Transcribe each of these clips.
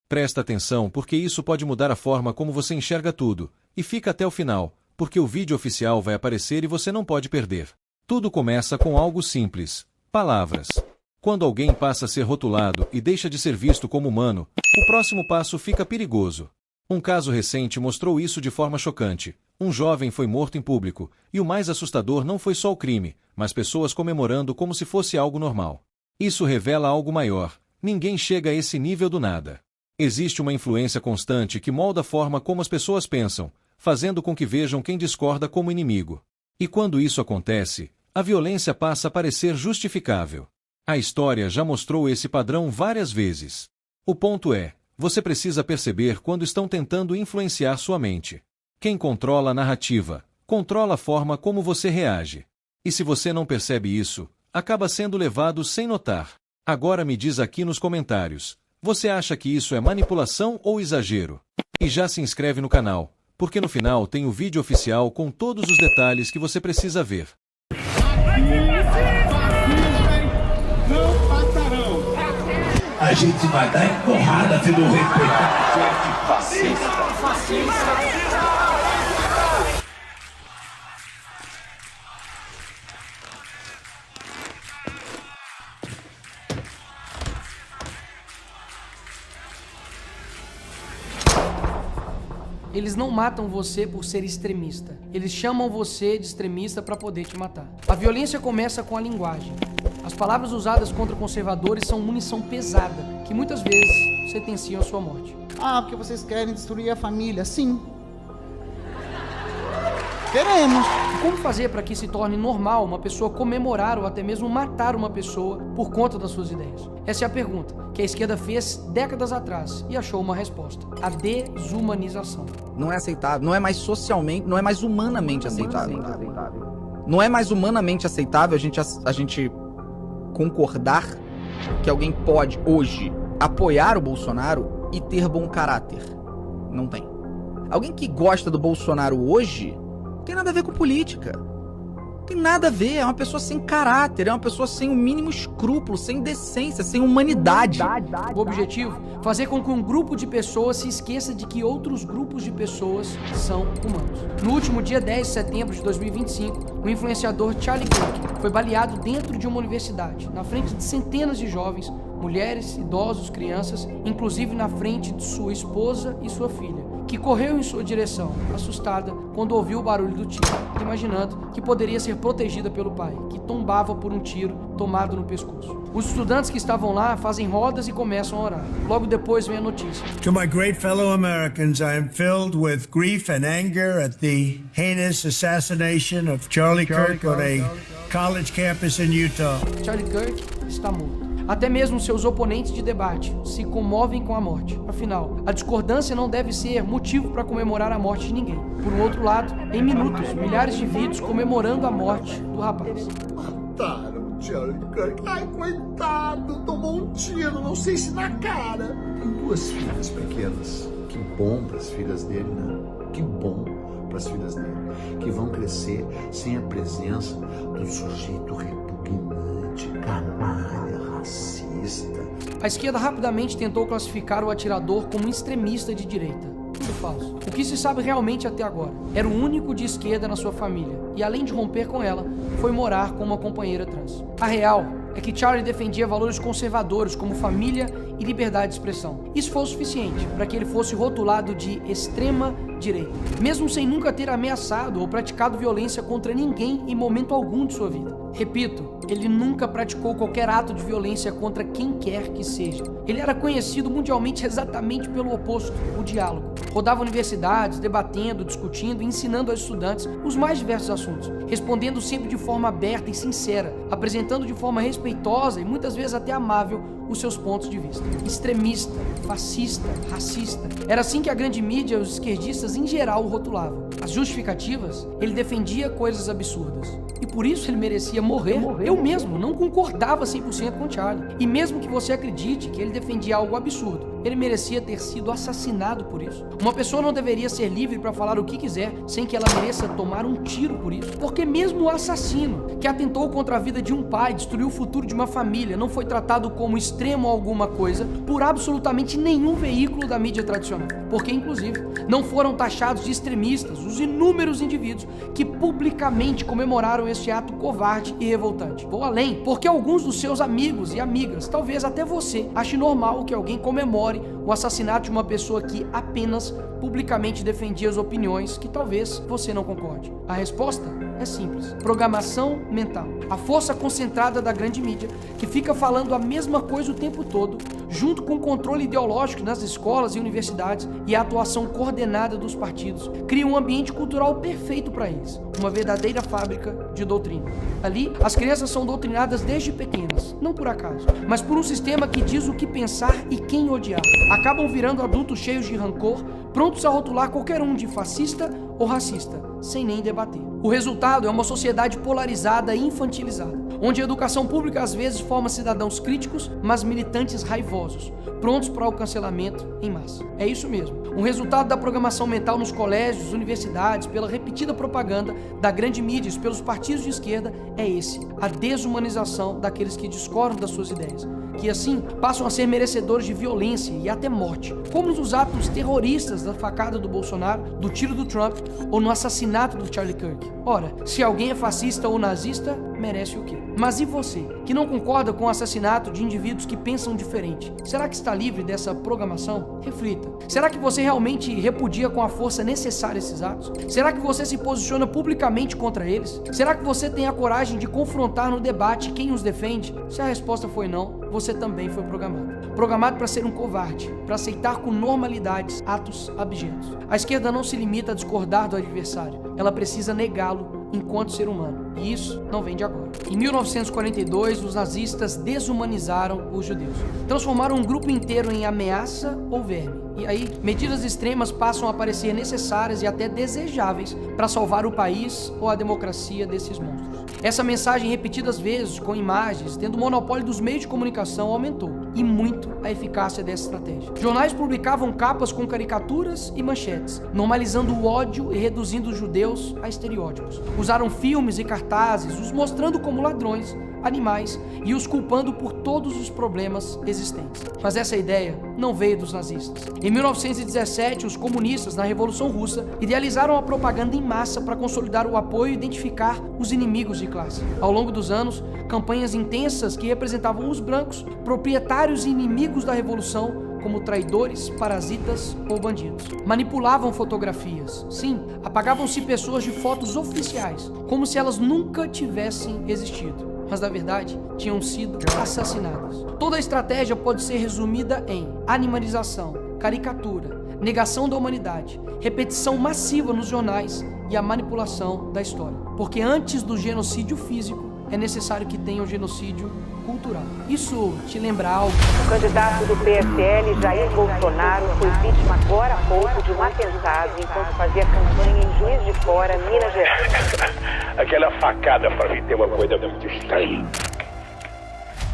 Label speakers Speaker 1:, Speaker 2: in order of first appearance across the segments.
Speaker 1: Presta atenção porque isso pode mudar a forma como você enxerga tudo, e fica até o final, porque o vídeo oficial vai aparecer e você não pode perder. Tudo começa com algo simples: palavras. Quando alguém passa a ser rotulado e deixa de ser visto como humano, o próximo passo fica perigoso. Um caso recente mostrou isso de forma chocante. Um jovem foi morto em público, e o mais assustador não foi só o crime, mas pessoas comemorando como se fosse algo normal. Isso revela algo maior: ninguém chega a esse nível do nada. Existe uma influência constante que molda a forma como as pessoas pensam, fazendo com que vejam quem discorda como inimigo. E quando isso acontece, a violência passa a parecer justificável. A história já mostrou esse padrão várias vezes. O ponto é, você precisa perceber quando estão tentando influenciar sua mente. Quem controla a narrativa, controla a forma como você reage. E se você não percebe isso, acaba sendo levado sem notar. Agora me diz aqui nos comentários: você acha que isso é manipulação ou exagero? E já se inscreve no canal, porque no final tem o vídeo oficial com todos os detalhes que você precisa ver.
Speaker 2: Não matarão.
Speaker 3: A gente vai dar porrada se não respeitar.
Speaker 2: Fascista.
Speaker 4: Eles não matam você por ser extremista. Eles chamam você de extremista para poder te matar. A violência começa com a linguagem. As palavras usadas contra conservadores são munição pesada, que muitas vezes sentenciam a sua morte.
Speaker 5: Ah, porque vocês querem destruir a família? Sim. Queremos.
Speaker 4: Como fazer para que se torne normal uma pessoa comemorar ou até mesmo matar uma pessoa por conta das suas ideias? Essa é a pergunta que a esquerda fez décadas atrás e achou uma resposta: a desumanização.
Speaker 6: Não é aceitável, não é mais socialmente, não é mais humanamente aceitável. Não é mais humanamente aceitável a gente concordar que alguém pode hoje apoiar o Bolsonaro e ter bom caráter. Não tem. Alguém que gosta do Bolsonaro hoje não tem nada a ver com política. Não tem nada a ver, é uma pessoa sem caráter, é uma pessoa sem o mínimo escrúpulo, sem decência, sem humanidade.
Speaker 4: O objetivo? Fazer com que um grupo de pessoas se esqueça de que outros grupos de pessoas são humanos. No último dia 10 de setembro de 2025, o influenciador Charlie Kirk foi baleado dentro de uma universidade, na frente de centenas de jovens, mulheres, idosos, crianças, inclusive na frente de sua esposa e sua filha, que correu em sua direção, assustada, quando ouviu o barulho do tiro, imaginando que poderia ser protegida pelo pai, que tombava por um tiro tomado no pescoço. Os estudantes que estavam lá fazem rodas e começam a orar. Logo depois vem a notícia.
Speaker 7: To my great fellow Americans, I am filled with grief and anger at the heinous assassination of Charlie Kirk on a college campus in Utah.
Speaker 4: Charlie Kirk está morto. Até mesmo seus oponentes de debate se comovem com a morte. Afinal, a discordância não deve ser motivo para comemorar a morte de ninguém. Por um outro lado, em minutos, milhares de vídeos comemorando a morte do rapaz.
Speaker 2: Mataram o Charlie Kirk. Ai, coitado, tomou um tiro, não sei se na cara. Tem duas filhas pequenas. Que bom para as filhas dele, né? Que bom para as filhas dele. Que vão crescer sem a presença do sujeito repugnante, canalha, racista.
Speaker 4: A esquerda rapidamente tentou classificar o atirador como um extremista de direita. Tudo falso. O que se sabe realmente até agora? Era o único de esquerda na sua família e, além de romper com ela, foi morar com uma companheira trans. A real é que Charlie defendia valores conservadores como família e liberdade de expressão. Isso foi o suficiente para que ele fosse rotulado de extrema direita, mesmo sem nunca ter ameaçado ou praticado violência contra ninguém em momento algum de sua vida. Repito, ele nunca praticou qualquer ato de violência contra quem quer que seja. Ele era conhecido mundialmente exatamente pelo oposto, o diálogo. Rodava universidades, debatendo, discutindo e ensinando aos estudantes os mais diversos assuntos, respondendo sempre de forma aberta e sincera, apresentando de forma respeitosa e muitas vezes até amável os seus pontos de vista. Extremista, fascista, racista. Era assim que a grande mídia e os esquerdistas em geral o rotulavam. As justificativas? Ele defendia coisas absurdas. E por isso ele merecia morrer. Eu mesmo não concordava 100% com Charlie. E mesmo que você acredite que ele defendia algo absurdo, Ele merecia ter sido assassinado por isso. Uma pessoa não deveria ser livre para falar o que quiser sem que ela mereça tomar um tiro por isso. Porque mesmo o assassino que atentou contra a vida de um pai, destruiu o futuro de uma família, não foi tratado como extremo alguma coisa por absolutamente nenhum veículo da mídia tradicional. Porque, inclusive, não foram taxados de extremistas os inúmeros indivíduos que publicamente comemoraram este ato covarde e revoltante. Vou além, porque alguns dos seus amigos e amigas, talvez até você, ache normal que alguém comemore o assassinato de uma pessoa que apenas publicamente defendia as opiniões que talvez você não concorde. A resposta é simples: programação mental. A força concentrada da grande mídia, que fica falando a mesma coisa o tempo todo, junto com o controle ideológico nas escolas e universidades e a atuação coordenada dos partidos, cria um ambiente cultural perfeito para eles. Uma verdadeira fábrica de doutrina. Ali, as crianças são doutrinadas desde pequenas, não por acaso, mas por um sistema que diz o que pensar e quem odiar. Acabam virando adultos cheios de rancor, prontos a rotular qualquer um de fascista ou racista, sem nem debater. O resultado é uma sociedade polarizada e infantilizada, onde a educação pública às vezes forma cidadãos críticos, mas militantes raivosos, prontos para o cancelamento em massa. É isso mesmo. Um resultado da programação mental nos colégios, universidades, pela repetida propaganda da grande mídia e pelos partidos de esquerda é esse: a desumanização daqueles que discordam das suas ideias, que assim passam a ser merecedores de violência e até morte, como nos atos terroristas da facada do Bolsonaro, do tiro do Trump ou no assassinato do Charlie Kirk. Ora, se alguém é fascista ou nazista, merece o quê? Mas e você, que não concorda com o assassinato de indivíduos que pensam diferente? Será que está livre dessa programação? Reflita. Será que você realmente repudia com a força necessária esses atos? Será que você se posiciona publicamente contra eles? Será que você tem a coragem de confrontar no debate quem os defende? Se a resposta foi não, você também foi programado. Programado para ser um covarde, para aceitar com normalidade atos abjetos. A esquerda não se limita a discordar do adversário, ela precisa negá-lo enquanto ser humano. E isso não vem de agora. Em 1942, os nazistas desumanizaram os judeus. Transformaram um grupo inteiro em ameaça ou verme. E aí, medidas extremas passam a parecer necessárias e até desejáveis para salvar o país ou a democracia desses monstros. Essa mensagem, repetidas vezes, com imagens, tendo o monopólio dos meios de comunicação, aumentou, e muito, a eficácia dessa estratégia. Jornais publicavam capas com caricaturas e manchetes, normalizando o ódio e reduzindo os judeus a estereótipos. Usaram filmes e cartazes, os mostrando como ladrões, animais e os culpando por todos os problemas existentes. Mas essa ideia não veio dos nazistas. Em 1917, os comunistas, na Revolução Russa, idealizaram a propaganda em massa para consolidar o apoio e identificar os inimigos de classe. Ao longo dos anos, campanhas intensas que representavam os brancos, proprietários e inimigos da Revolução, como traidores, parasitas ou bandidos. Manipulavam fotografias. Sim, apagavam-se pessoas de fotos oficiais, como se elas nunca tivessem existido. Mas na verdade tinham sido assassinadas. Toda a estratégia pode ser resumida em animalização, caricatura, negação da humanidade, repetição massiva nos jornais e a manipulação da história. Porque antes do genocídio físico, é necessário que tenha um genocídio cultural. Isso te lembra algo?
Speaker 8: O candidato do PSL, Jair Bolsonaro, foi vítima agora há pouco de um atentado enquanto fazia campanha em Juiz de Fora, Minas Gerais.
Speaker 9: Aquela facada, para mim, tem uma coisa muito estranha.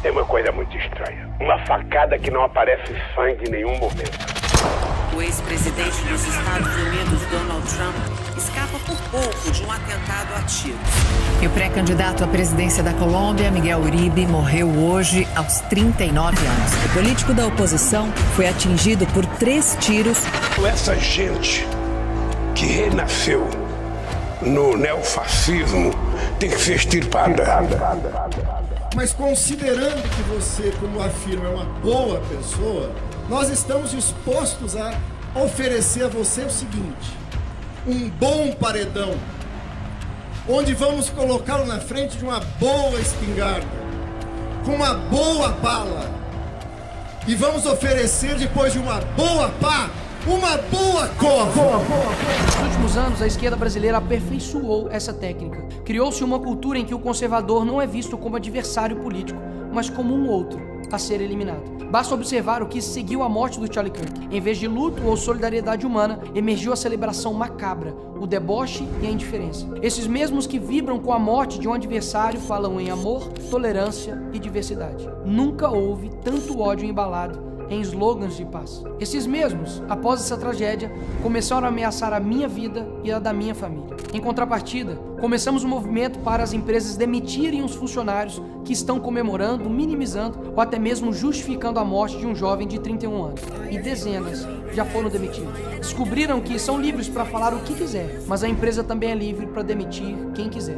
Speaker 9: Tem uma coisa muito estranha. Uma facada que não aparece sangue em nenhum momento.
Speaker 10: O ex-presidente dos Estados Unidos, Donald Trump, escapa por pouco de um atentado a tiros.
Speaker 11: E o pré-candidato à presidência da Colômbia, Miguel Uribe, morreu hoje aos 39 anos. O político da oposição foi atingido por 3 tiros.
Speaker 9: Essa gente que renasceu no neofascismo tem que ser extirpada.
Speaker 2: Mas considerando que você, como afirma, é uma boa pessoa, nós estamos dispostos a oferecer a você o seguinte: um bom paredão, onde vamos colocá-lo na frente de uma boa espingarda, com uma boa bala, e vamos oferecer, depois de uma boa pá, uma boa cova.
Speaker 4: Nos últimos anos, a esquerda brasileira aperfeiçoou essa técnica. Criou-se uma cultura em que o conservador não é visto como adversário político, mas como um outro a ser eliminado. Basta observar o que seguiu a morte do Charlie Kirk. Em vez de luto ou solidariedade humana, emergiu a celebração macabra, o deboche e a indiferença. Esses mesmos que vibram com a morte de um adversário falam em amor, tolerância e diversidade. Nunca houve tanto ódio embalado em slogans de paz. Esses mesmos, após essa tragédia, começaram a ameaçar a minha vida e a da minha família. Em contrapartida, começamos um movimento para as empresas demitirem os funcionários que estão comemorando, minimizando ou até mesmo justificando a morte de um jovem de 31 anos. E dezenas já foram demitidos. Descobriram que são livres para falar o que quiser, mas a empresa também é livre para demitir quem quiser.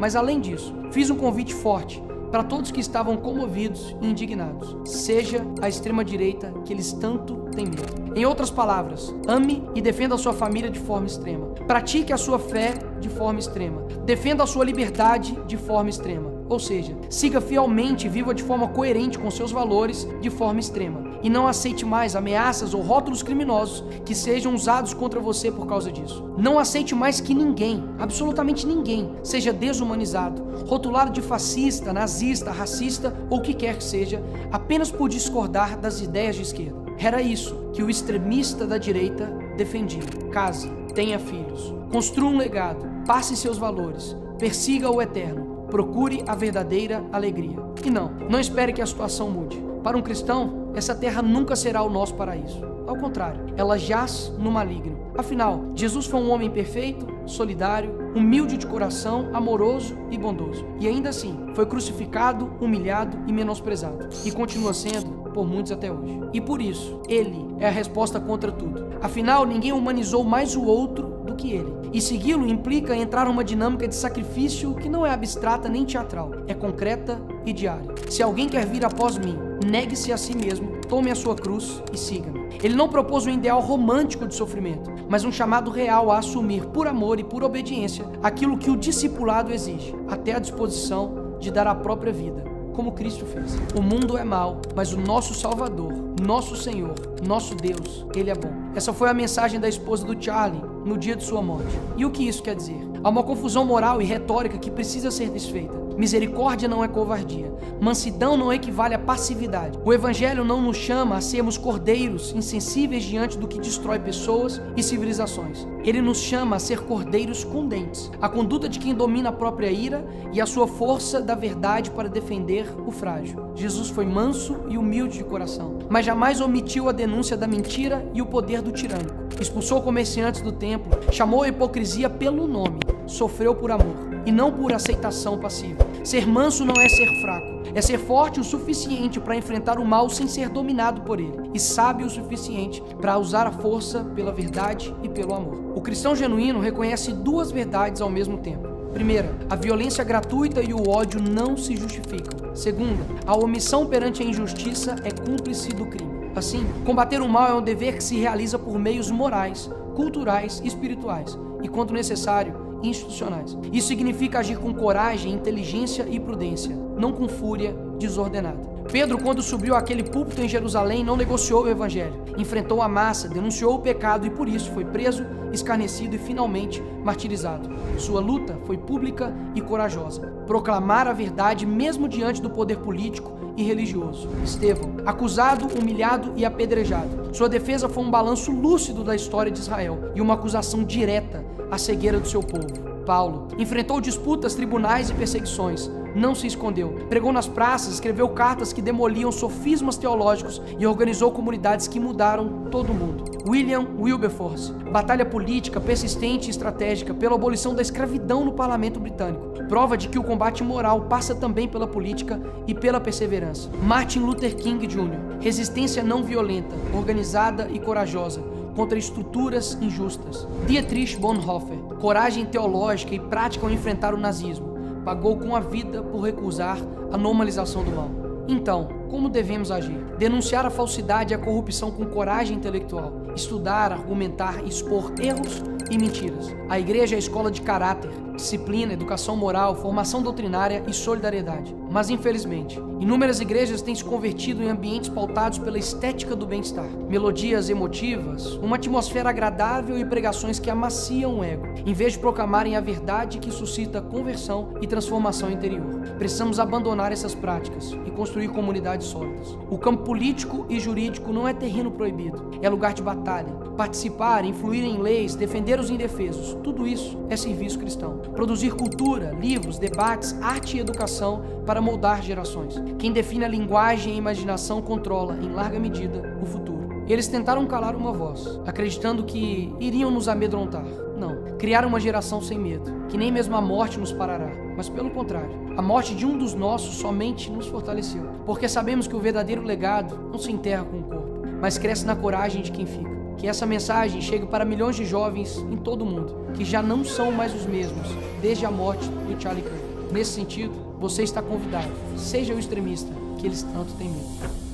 Speaker 4: Mas além disso, fiz um convite forte para todos que estavam comovidos e indignados. Seja a extrema-direita que eles tanto têm medo. Em outras palavras, ame e defenda a sua família de forma extrema. Pratique a sua fé de forma extrema. Defenda a sua liberdade de forma extrema. Ou seja, siga fielmente e viva de forma coerente com seus valores de forma extrema. E não aceite mais ameaças ou rótulos criminosos que sejam usados contra você por causa disso. Não aceite mais que ninguém, absolutamente ninguém, seja desumanizado, rotulado de fascista, nazista, racista ou o que quer que seja, apenas por discordar das ideias de esquerda. Era isso que o extremista da direita defendia. Case, tenha filhos, construa um legado, passe seus valores, persiga o eterno, procure a verdadeira alegria. E não espere que a situação mude. Para um cristão, essa terra nunca será o nosso paraíso. Ao contrário, ela jaz no maligno. Afinal, Jesus foi um homem perfeito, solidário, humilde de coração, amoroso e bondoso. E ainda assim, foi crucificado, humilhado e menosprezado. E continua sendo por muitos até hoje. E por isso, ele é a resposta contra tudo. Afinal, ninguém humanizou mais o outro do que ele. E segui-lo implica entrar numa dinâmica de sacrifício que não é abstrata nem teatral, é concreta e diária. Se alguém quer vir após mim, negue-se a si mesmo, tome a sua cruz e siga-me. Ele não propôs um ideal romântico de sofrimento, mas um chamado real a assumir por amor e por obediência aquilo que o discipulado exige, até a disposição de dar a própria vida, como Cristo fez. O mundo é mau, mas o nosso Salvador, nosso Senhor, nosso Deus, Ele é bom. Essa foi a mensagem da esposa do Charlie no dia de sua morte. E o que isso quer dizer? Há uma confusão moral e retórica que precisa ser desfeita. Misericórdia não é covardia. Mansidão não equivale a passividade. O Evangelho não nos chama a sermos cordeiros insensíveis diante do que destrói pessoas e civilizações. Ele nos chama a ser cordeiros com dentes. A conduta de quem domina a própria ira e a sua força da verdade para defender o frágil. Jesus foi manso e humilde de coração, mas jamais omitiu a denúncia da mentira e o poder do tirânico. Expulsou comerciantes do templo, chamou a hipocrisia pelo nome, sofreu por amor e não por aceitação passiva. Ser manso não é ser fraco, é ser forte o suficiente para enfrentar o mal sem ser dominado por ele, e sábio o suficiente para usar a força pela verdade e pelo amor. O cristão genuíno reconhece duas verdades ao mesmo tempo. Primeira, a violência gratuita e o ódio não se justificam. Segunda, a omissão perante a injustiça é cúmplice do crime. Assim, combater o mal é um dever que se realiza por meios morais, culturais e espirituais, e, quando necessário, institucionais. Isso significa agir com coragem, inteligência e prudência, não com fúria desordenada. Pedro, quando subiu àquele púlpito em Jerusalém, não negociou o evangelho, enfrentou a massa, denunciou o pecado e por isso foi preso, escarnecido e finalmente martirizado. Sua luta foi pública e corajosa. Proclamar a verdade mesmo diante do poder político e religioso. Estevão, acusado, humilhado e apedrejado. Sua defesa foi um balanço lúcido da história de Israel e uma acusação direta à cegueira do seu povo. Paulo enfrentou disputas, tribunais e perseguições. Não se escondeu. Pregou nas praças, escreveu cartas que demoliam sofismas teológicos e organizou comunidades que mudaram todo o mundo. William Wilberforce, batalha política persistente e estratégica pela abolição da escravidão no parlamento britânico. Prova de que o combate moral passa também pela política e pela perseverança. Martin Luther King Jr., resistência não violenta, organizada e corajosa contra estruturas injustas. Dietrich Bonhoeffer, coragem teológica e prática ao enfrentar o nazismo. Pagou com a vida por recusar a normalização do mal. Então, como devemos agir? Denunciar a falsidade e a corrupção com coragem intelectual. Estudar, argumentar, expor erros e mentiras. A igreja é a escola de caráter, disciplina, educação moral, formação doutrinária e solidariedade. Mas, infelizmente, inúmeras igrejas têm se convertido em ambientes pautados pela estética do bem-estar. Melodias emotivas, uma atmosfera agradável e pregações que amaciam o ego, em vez de proclamarem a verdade que suscita conversão e transformação interior. Precisamos abandonar essas práticas e construir comunidades sólidas. O campo político e jurídico não é terreno proibido, é lugar de batalha. Participar, influir em leis, defender os indefesos, tudo isso é serviço cristão. Produzir cultura, livros, debates, arte e educação para moldar gerações. Quem define a linguagem e a imaginação controla, em larga medida, o futuro. Eles tentaram calar uma voz, acreditando que iriam nos amedrontar. Não, criaram uma geração sem medo, que nem mesmo a morte nos parará, mas pelo contrário, a morte de um dos nossos somente nos fortaleceu, porque sabemos que o verdadeiro legado não se enterra com o corpo, mas cresce na coragem de quem fica. Que essa mensagem chegue para milhões de jovens em todo o mundo, que já não são mais os mesmos desde a morte do Charlie Kirk. Nesse sentido, você está convidado, seja o extremista que eles tanto têm medo.